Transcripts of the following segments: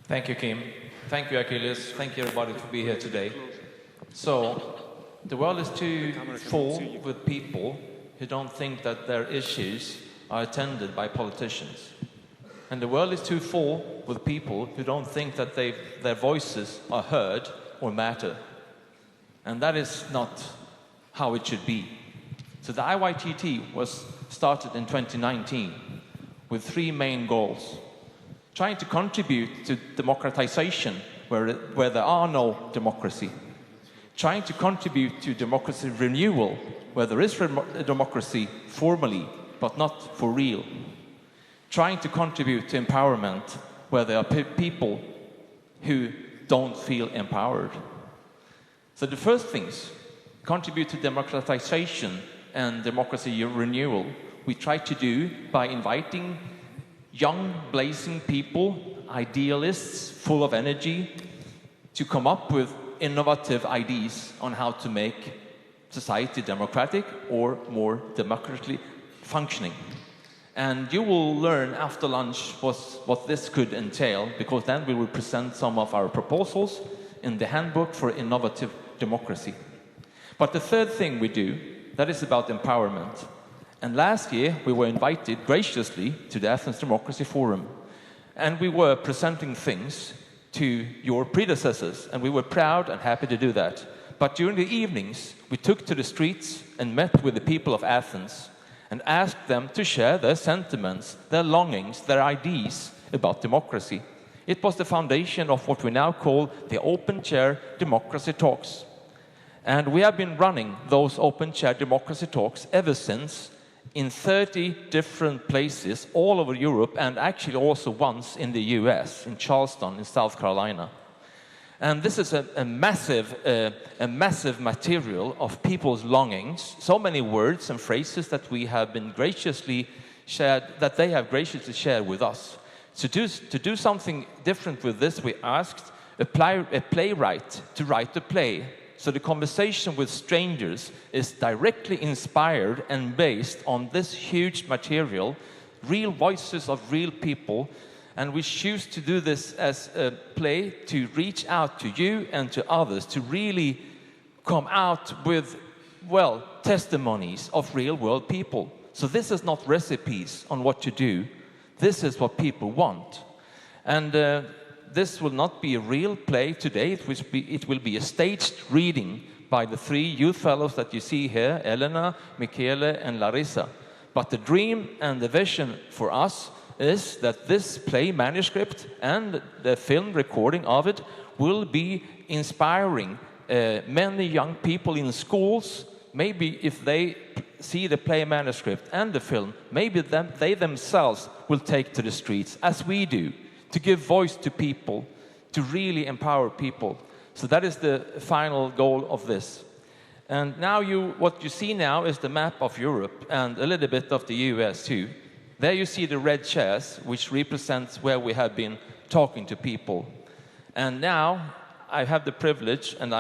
Thank you, Kim. Thank you, Achilles. Thank you, everybody, for being here today. So, the world is too full with people who don't think that their issues are attended by politicians. And the world is too full with people who don't think that their voices are heard or matter. And that is not how it should be. So the IYTT was started in 2019 with three main goals. Trying to contribute to democratization where there are no democracy. Trying to contribute to democracy renewal where there is democracy formally, but not for real. Trying to contribute to empowerment where there are people who don't feel empowered. So the first things, contribute to democratization and democracy renewal, we try to do by inviting young, blazing people, idealists, full of energy, to come up with innovative ideas on how to make society democratic or more democratically functioning. And you will learn after lunch what this could entail, because then we will present some of our proposals in the Handbook for Innovative Democracy. But the third thing we do, that is about empowerment. And last year, we were invited graciously to the Athens Democracy Forum. And we were presenting things to your predecessors, and we were proud and happy to do that. But during the evenings, we took to the streets and met with the people of Athens and asked them to share their sentiments, their longings, their ideas about democracy. It was the foundation of what we now call the Open Chair Democracy Talks. And we have been running those Open Chair Democracy Talks ever since in 30 different places all over Europe, and actually also once in the US, in Charleston, in South Carolina. And this is a massive material of people's longings, so many words and phrases that we have been graciously shared, that they have graciously shared with us. So to do something different with this, we asked a playwright to write a play. So the conversation with strangers is directly inspired and based on this huge material, real voices of real people. And we choose to do this as a play to reach out to you and to others, to really come out with, well, testimonies of real-world people. So this is not recipes on what to do. This is what people want. And this will not be a real play today. It will be a staged reading by the three youth fellows that you see here, Elena, Michele, and Larissa. But the dream and the vision for us is that this play manuscript and the film recording of it will be inspiring many young people in schools. Maybe if they see the play manuscript and the film, maybe they themselves will take to the streets, as we do, to give voice to people, to really empower people. So that is the final goal of this. And now what you see now is the map of Europe and a little bit of the US too. There you see the red chairs, which represents where we have been talking to people. And now I have the privilege, and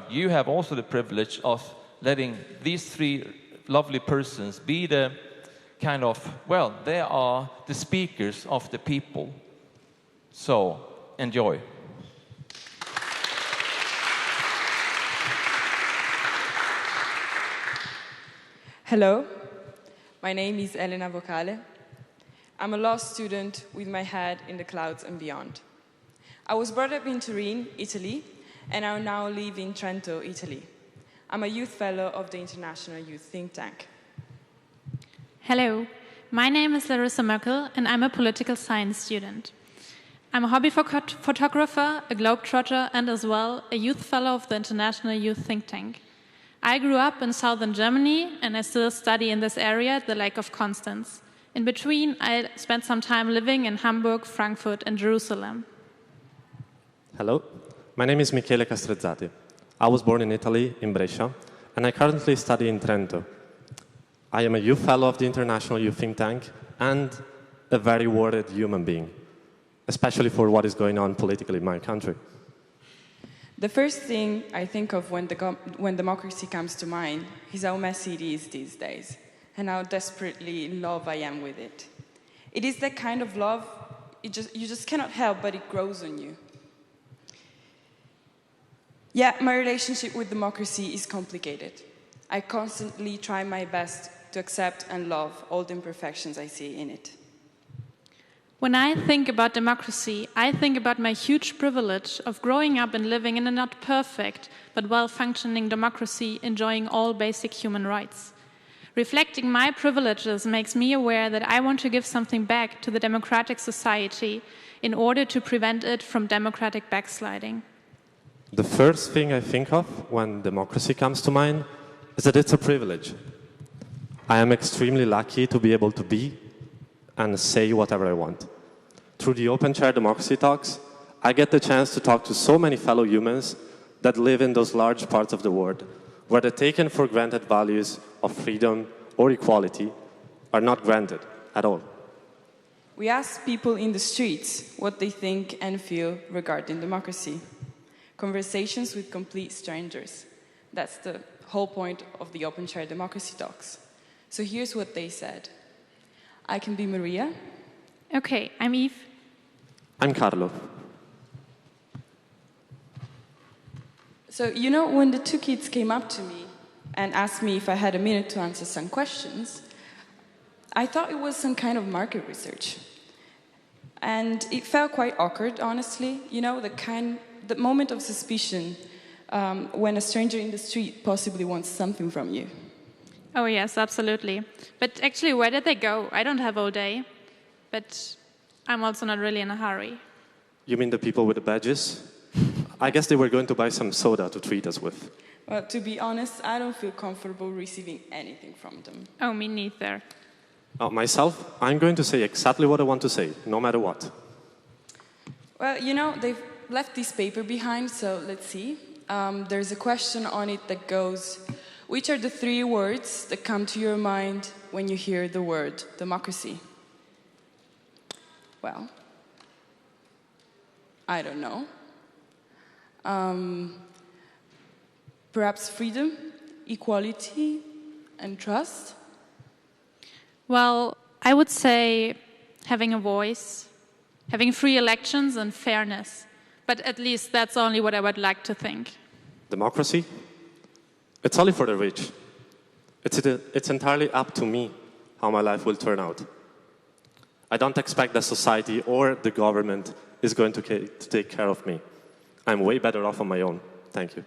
you have also the privilege of letting these three lovely persons be the kind of, they are the speakers of the people. So, enjoy. Hello. My name is Elena Vocale. I'm a law student with my head in the clouds and beyond. I was brought up in Turin, Italy, and I now live in Trento, Italy. I'm a youth fellow of the International Youth Think Tank. Hello, my name is Larissa Möckel, and I'm a political science student. I'm a hobby photographer, a globetrotter, and as well a youth fellow of the International Youth Think Tank. I grew up in southern Germany, and I still study in this area at the Lake of Constance. In between, I spent some time living in Hamburg, Frankfurt, and Jerusalem. Hello, my name is Michele Castrezzati. I was born in Italy, in Brescia, and I currently study in Trento. I am a youth fellow of the International Youth Think Tank and a very worried human being, especially for what is going on politically in my country. The first thing I think of when democracy comes to mind is how messy it is these days, and how desperately in love I am with it. It is that kind of love you just cannot help but it grows on you. Yeah, my relationship with democracy is complicated. I constantly try my best to accept and love all the imperfections I see in it. When I think about democracy, I think about my huge privilege of growing up and living in a not perfect but well-functioning democracy, enjoying all basic human rights. Reflecting my privileges makes me aware that I want to give something back to the democratic society in order to prevent it from democratic backsliding. The first thing I think of when democracy comes to mind is that it's a privilege. I am extremely lucky to be able to be and say whatever I want. Through the Open Chair Democracy Talks, I get the chance to talk to so many fellow humans that live in those large parts of the world where the taken for granted values of freedom or equality are not granted at all. We ask people in the streets what they think and feel regarding democracy. Conversations with complete strangers. That's the whole point of the Open Chair Democracy Talks. So here's what they said. I can be Maria. Okay, I'm Eve. I'm Carlo. So, you know, when the two kids came up to me and asked me if I had a minute to answer some questions, I thought it was some kind of market research. And it felt quite awkward, honestly. You know, the moment of suspicion when a stranger in the street possibly wants something from you. Oh yes, absolutely. But actually, where did they go? I don't have all day. But I'm also not really in a hurry. You mean the people with the badges? I guess they were going to buy some soda to treat us with. Well, to be honest, I don't feel comfortable receiving anything from them. Oh, me neither. Myself, I'm going to say exactly what I want to say, no matter what. Well, you know, they've left this paper behind, so let's see. There's a question on it that goes, which are the 3 words that come to your mind when you hear the word democracy? Well, I don't know. Perhaps freedom, equality, and trust? Well, I would say having a voice, having free elections and fairness. But at least that's only what I would like to think. Democracy? It's only for the rich. It's entirely up to me how my life will turn out. I don't expect that society or the government is going to take care of me. I'm way better off on my own. Thank you.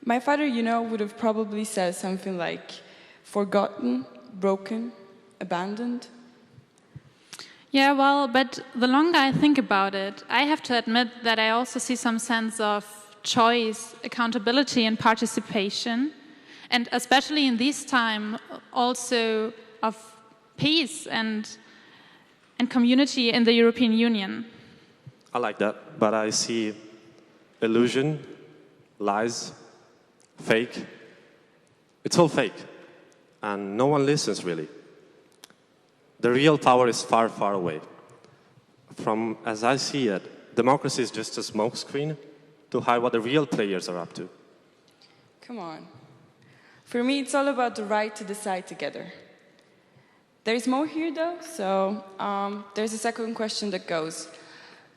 My father, you know, would have probably said something like forgotten, broken, abandoned. Yeah, well, but the longer I think about it, I have to admit that I also see some sense of choice, accountability, and participation. And especially in this time, also of peace and community in the European Union. I like that, but I see illusion, lies, fake. It's all fake, and no one listens really. The real power is far, far away. From, as I see it, democracy is just a smokescreen to hide what the real players are up to. Come on. For me, it's all about the right to decide together. There's more here, though, so there's a second question that goes,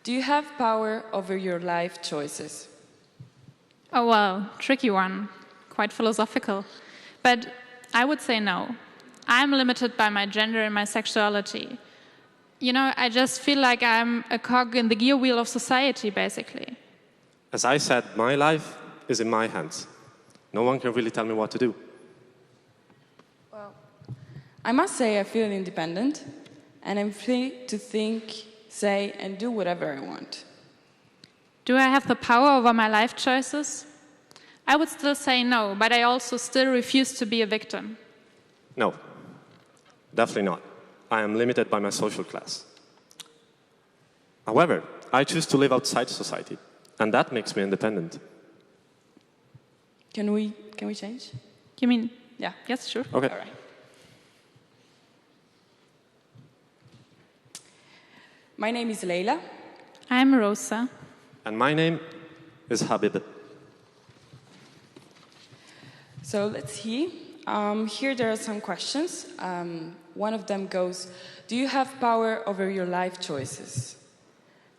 do you have power over your life choices? Oh, well, tricky one. Quite philosophical. But I would say no. I'm limited by my gender and my sexuality. You know, I just feel like I'm a cog in the gear wheel of society, basically. As I said, my life is in my hands. No one can really tell me what to do. Well, I must say I feel independent, and I'm free to think, say, and do whatever I want. Do I have the power over my life choices? I would still say no, but I also still refuse to be a victim. No, definitely not. I am limited by my social class. However, I choose to live outside society, and that makes me independent. Can we change? You mean? Yeah. Yes, sure. Okay. All right. My name is Leila. I'm Rosa. And my name is Habib. So let's see. Here there are some questions. One of them goes, do you have power over your life choices?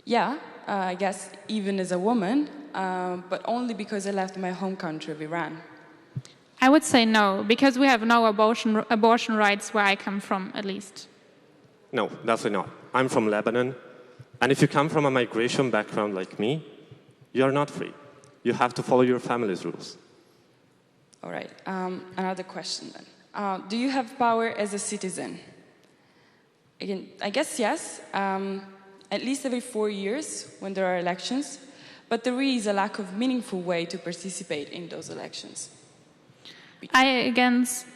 Yeah, I guess even as a woman, but only because I left my home country of Iran. I would say no, because we have no abortion rights where I come from, at least. No, definitely not. I'm from Lebanon, and if you come from a migration background like me, you are not free. You have to follow your family's rules. All right, another question then. Do you have power as a citizen? Again, I guess yes, at least every 4 years when there are elections, but there is a lack of meaningful way to participate in those elections. I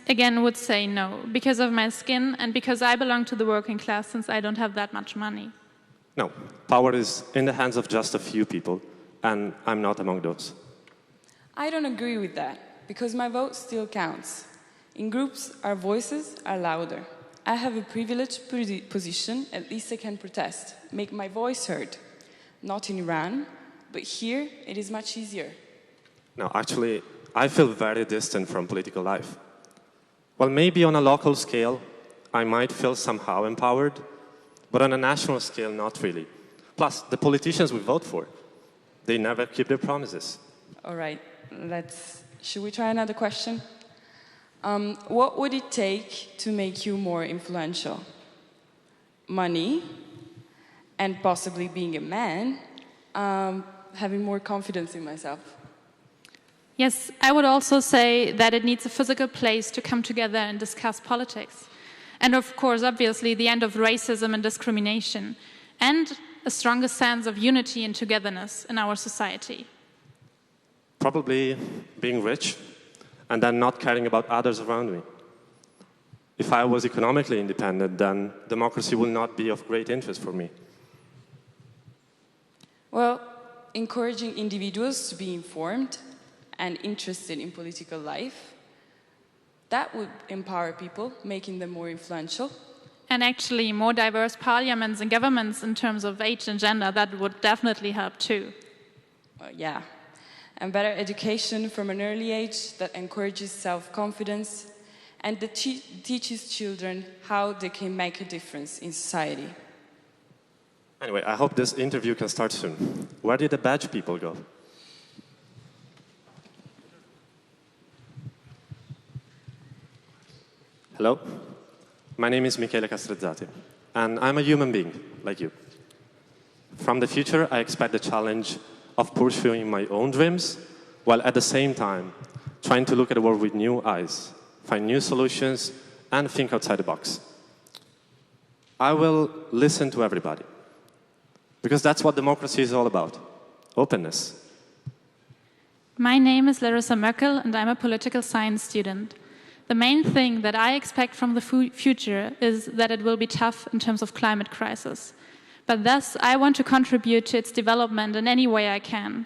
again would say no, because of my skin and because I belong to the working class since I don't have that much money. No, power is in the hands of just a few people, and I'm not among those. I don't agree with that, because my vote still counts. In groups, our voices are louder. I have a privileged position, at least I can protest, make my voice heard. Not in Iran, but here it is much easier. No, actually, I feel very distant from political life. Well, maybe on a local scale, I might feel somehow empowered, but on a national scale, not really. Plus, the politicians we vote for, they never keep their promises. All right, should we try another question? What would it take to make you more influential? Money, and possibly being a man, having more confidence in myself. Yes, I would also say that it needs a physical place to come together and discuss politics. And of course, obviously, the end of racism and discrimination, and a stronger sense of unity and togetherness in our society. Probably being rich, and then not caring about others around me. If I was economically independent, then democracy will not be of great interest for me. Well, encouraging individuals to be informed and interested in political life, that would empower people, making them more influential. And actually, more diverse parliaments and governments in terms of age and gender, that would definitely help too. Yeah. And better education from an early age that encourages self-confidence and that teaches children how they can make a difference in society. Anyway, I hope this interview can start soon. Where did the badge people go? Hello, my name is Michele Castrezzati, and I'm a human being, like you. From the future, I expect the challenge of pursuing my own dreams, while at the same time, trying to look at the world with new eyes, find new solutions, and think outside the box. I will listen to everybody, because that's what democracy is all about, openness. My name is Larissa Möckel, and I'm a political science student. The main thing that I expect from the future is that it will be tough in terms of climate crisis. But thus, I want to contribute to its development in any way I can.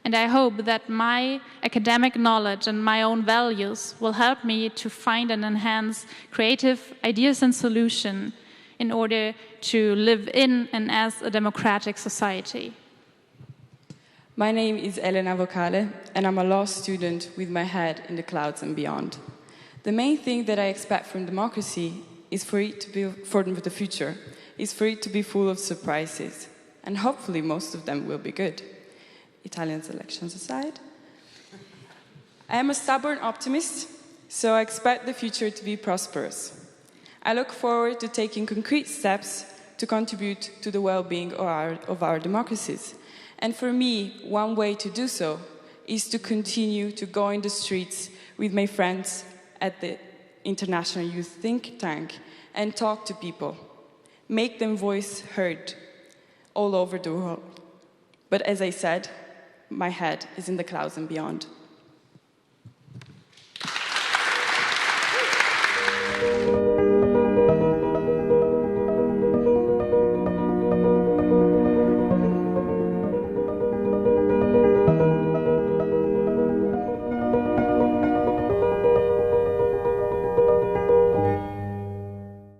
And I hope that my academic knowledge and my own values will help me to find and enhance creative ideas and solutions in order to live in and as a democratic society. My name is Elena Vocale, and I'm a law student with my head in the clouds and beyond. The main thing that I expect from democracy is for it to be, for the future, is for it to be full of surprises. And hopefully most of them will be good. Italian elections aside. I am a stubborn optimist, so I expect the future to be prosperous. I look forward to taking concrete steps to contribute to the well-being of our democracies. And for me, one way to do so is to continue to go in the streets with my friends at the International Youth Think Tank and talk to people, make them voice heard all over the world. But as I said, my head is in the clouds and beyond.